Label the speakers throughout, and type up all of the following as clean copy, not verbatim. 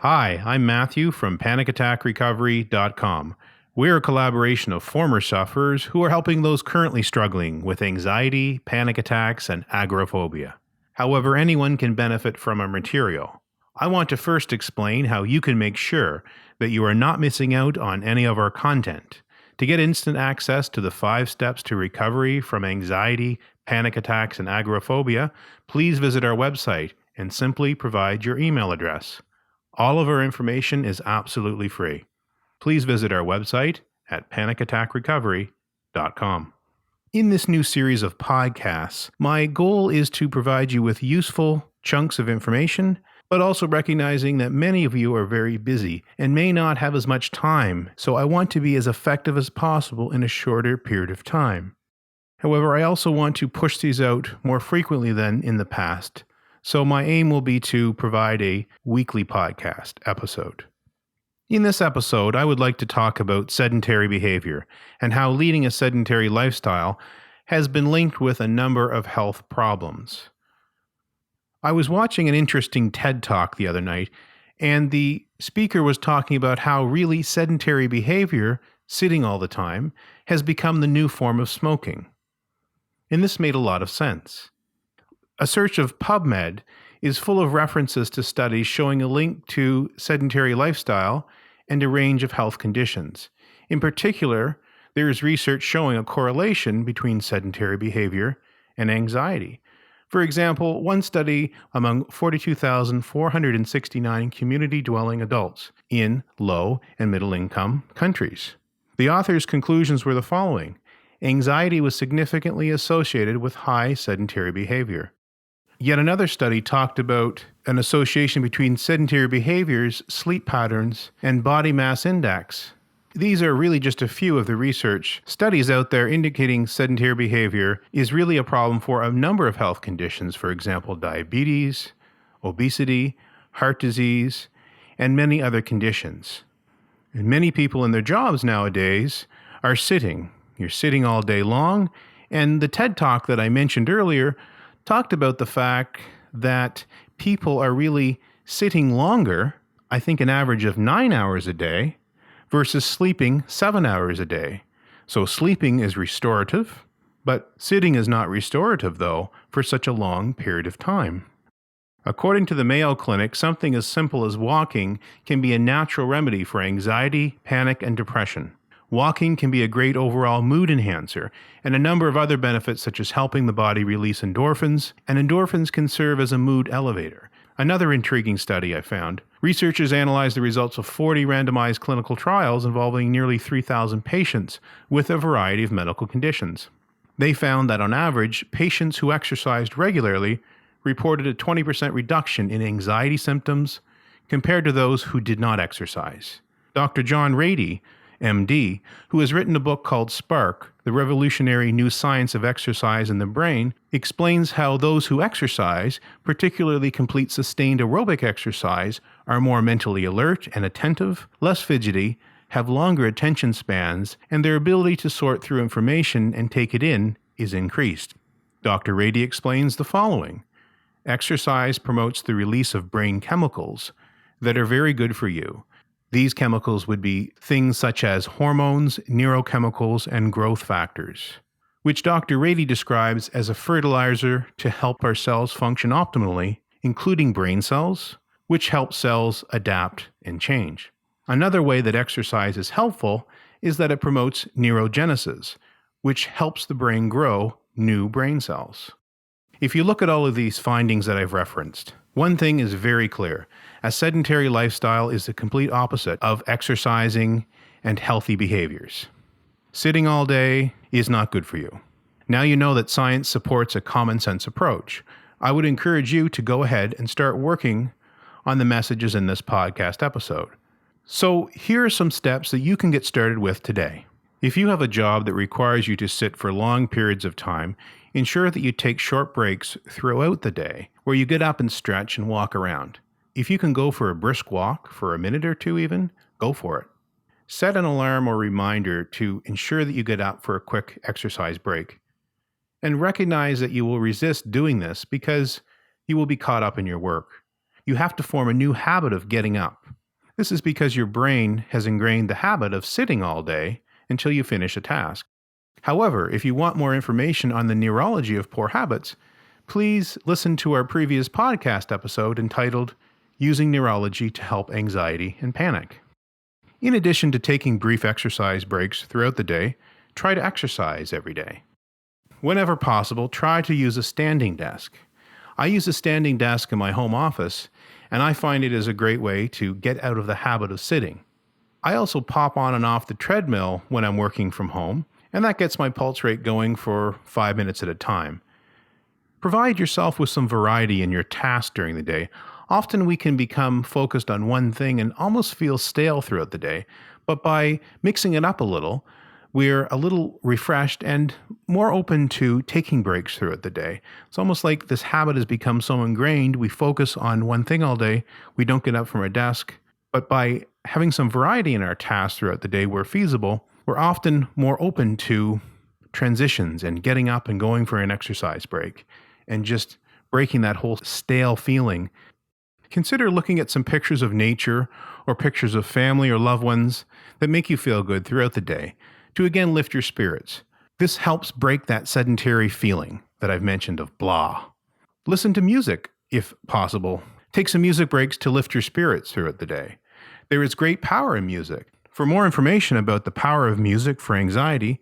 Speaker 1: Hi, I'm Matthew from panicattackrecovery.com. We're a collaboration of former sufferers who are helping those currently struggling with anxiety, panic attacks, and agoraphobia. However, anyone can benefit from our material. I want to first explain how you can make sure that you are not missing out on any of our content. To get instant access to the 5 steps to recovery from anxiety, panic attacks, and agoraphobia, please visit our website and simply provide your email address. All of our information is absolutely free. Please visit our website at panicattackrecovery.com. In this new series of podcasts, my goal is to provide you with useful chunks of information, but also recognizing that many of you are very busy and may not have as much time, so I want to be as effective as possible in a shorter period of time. However, I also want to push these out more frequently than in the past, so my aim will be to provide a weekly podcast episode. In this episode, I would like to talk about sedentary behavior and how leading a sedentary lifestyle has been linked with a number of health problems. I was watching an interesting TED Talk the other night, and the speaker was talking about how really sedentary behavior, sitting all the time, has become the new form of smoking. And this made a lot of sense. A search of PubMed is full of references to studies showing a link to sedentary lifestyle and a range of health conditions. In particular, there is research showing a correlation between sedentary behavior and anxiety. For example, one study among 42,469 community-dwelling adults in low- and middle-income countries. The authors' conclusions were the following: anxiety was significantly associated with high sedentary behavior. Yet another study talked about an association between sedentary behaviors, sleep patterns, and body mass index. These are really just a few of the research studies out there indicating sedentary behavior is really a problem for a number of health conditions, for example, diabetes, obesity, heart disease, and many other conditions. And many people in their jobs nowadays are sitting. You're sitting all day long, and the TED Talk that I mentioned earlier talked about the fact that people are really sitting longer, I think an average of 9 hours a day, versus sleeping 7 hours a day. So sleeping is restorative, but sitting is not restorative, though, for such a long period of time. According to the Mayo Clinic, something as simple as walking can be a natural remedy for anxiety, panic, and depression. Walking can be a great overall mood enhancer, and a number of other benefits such as helping the body release endorphins, and endorphins can serve as a mood elevator. Another intriguing study I found: researchers analyzed the results of 40 randomized clinical trials involving nearly 3,000 patients with a variety of medical conditions. They found that on average, patients who exercised regularly reported a 20% reduction in anxiety symptoms compared to those who did not exercise. Dr. John Rady, MD, who has written a book called Spark, The Revolutionary New Science of Exercise in the Brain, explains how those who exercise, particularly complete sustained aerobic exercise, are more mentally alert and attentive, less fidgety, have longer attention spans, and their ability to sort through information and take it in is increased. Dr. Rady explains the following: exercise promotes the release of brain chemicals that are very good for you. These chemicals would be things such as hormones, neurochemicals, and growth factors, which Dr. Rady describes as a fertilizer to help our cells function optimally, including brain cells, which help cells adapt and change. Another way that exercise is helpful is that it promotes neurogenesis, which helps the brain grow new brain cells. If you look at all of these findings that I've referenced, one thing is very clear: a sedentary lifestyle is the complete opposite of exercising and healthy behaviors. Sitting all day is not good for you. Now you know that science supports a common sense approach. I would encourage you to go ahead and start working on the messages in this podcast episode. So here are some steps that you can get started with today. If you have a job that requires you to sit for long periods of time, ensure that you take short breaks throughout the day where you get up and stretch and walk around. If you can go for a brisk walk for a minute or two even, go for it. Set an alarm or reminder to ensure that you get up for a quick exercise break. And recognize that you will resist doing this because you will be caught up in your work. You have to form a new habit of getting up. This is because your brain has ingrained the habit of sitting all day until you finish a task. However, if you want more information on the neurology of poor habits, please listen to our previous podcast episode entitled Using Neurology to Help Anxiety and Panic. In addition to taking brief exercise breaks throughout the day, try to exercise every day. Whenever possible, try to use a standing desk. I use a standing desk in my home office, and I find it is a great way to get out of the habit of sitting. I also pop on and off the treadmill when I'm working from home, and that gets my pulse rate going for 5 minutes at a time. Provide yourself with some variety in your tasks during the day. Often we can become focused on one thing and almost feel stale throughout the day, but by mixing it up a little, we're a little refreshed and more open to taking breaks throughout the day. It's almost like this habit has become so ingrained, we focus on one thing all day, we don't get up from our desk, but by having some variety in our tasks throughout the day where feasible, we're often more open to transitions and getting up and going for an exercise break and just breaking that whole stale feeling. Consider looking at some pictures of nature or pictures of family or loved ones that make you feel good throughout the day to again lift your spirits. This helps break that sedentary feeling that I've mentioned of blah. Listen to music if possible. Take some music breaks to lift your spirits throughout the day. There is great power in music. For more information about the power of music for anxiety,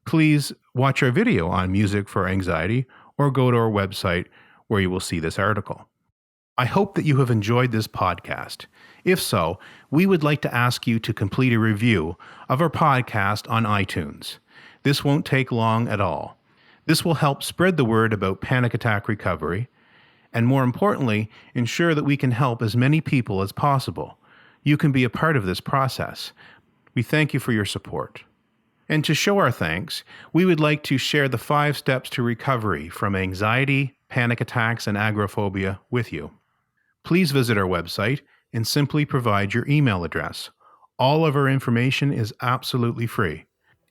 Speaker 1: please watch our video on music for anxiety or go to our website where you will see this article. I hope that you have enjoyed this podcast. If so, we would like to ask you to complete a review of our podcast on iTunes. This won't take long at all. This will help spread the word about panic attack recovery, and more importantly, ensure that we can help as many people as possible. You can be a part of this process. We thank you for your support. And to show our thanks, we would like to share the 5 steps to recovery from anxiety, panic attacks, and agoraphobia with you. Please visit our website and simply provide your email address. All of our information is absolutely free.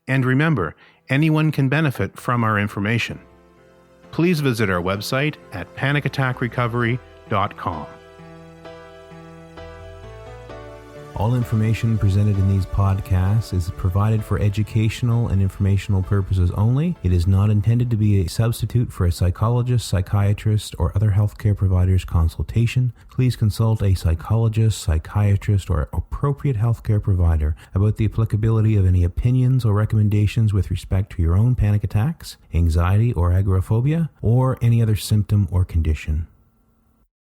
Speaker 1: And remember, anyone can benefit from our information. Please visit our website at panicattackrecovery.com.
Speaker 2: All information presented in these podcasts is provided for educational and informational purposes only. It is not intended to be a substitute for a psychologist, psychiatrist, or other healthcare provider's consultation. Please consult a psychologist, psychiatrist, or appropriate healthcare provider about the applicability of any opinions or recommendations with respect to your own panic attacks, anxiety or agoraphobia, or any other symptom or condition.